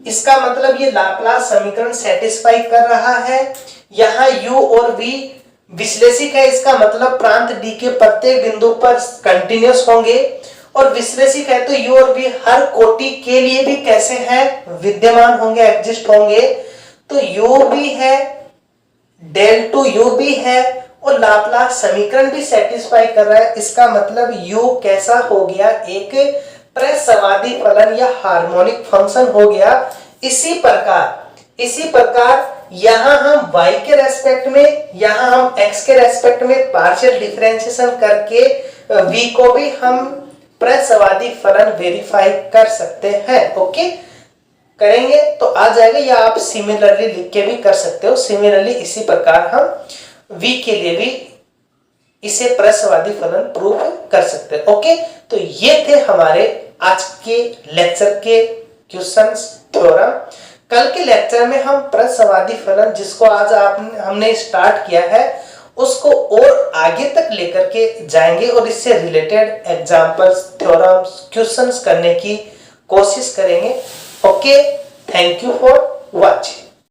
इसका मतलब ये लाप्लास समीकरण सेटिस्फाई कर रहा है। यहाँ u और v विश्लेषिक है, इसका मतलब प्रांत d के प्रत्येक बिंदु पर कंटिन्यूअस होंगे, और विश्लेषिक है तो u और v हर कोटि के लिए भी कैसे हैं, विद्यमान होंगे, एग्जिस्ट होंगे। तो u भी है, डेल टू u भी है, और लाप्लास समीकरण भी सेटिस्फाई कर रहा है। इसका मतलब u कैसा हो गया, एक प्रसवादी फलन या हार्मोनिक फंक्शन हो गया। इसी प्रकार यहां हम y के रेस्पेक्ट में, यहां हम x के रेस्पेक्ट में पार्शियल डिफरेंशिएशन करके v को भी हम प्रसवादी फलन वेरीफाई कर सकते हैं। ओके, करेंगे तो आ जाएगा, या आप सिमिलरली लिख के भी कर सकते हो। सिमिलरली इसी प्रकार हम v के लिए भी इसे प्रसवादी फलन प्रूव कर सकते हैं। ओके, तो ये थे हमारे आज के लेक्चर के क्वेश्चंस, थ्योरम। कल के लेक्चर में हम प्रसवादी फलन, जिसको आज हमने स्टार्ट किया है, उसको और आगे तक लेकर के जाएंगे और इससे रिलेटेड एग्जांपल्स, थ्योरम्स, क्वेश्चंस करने की कोशिश करेंगे। Okay, thank you for watching.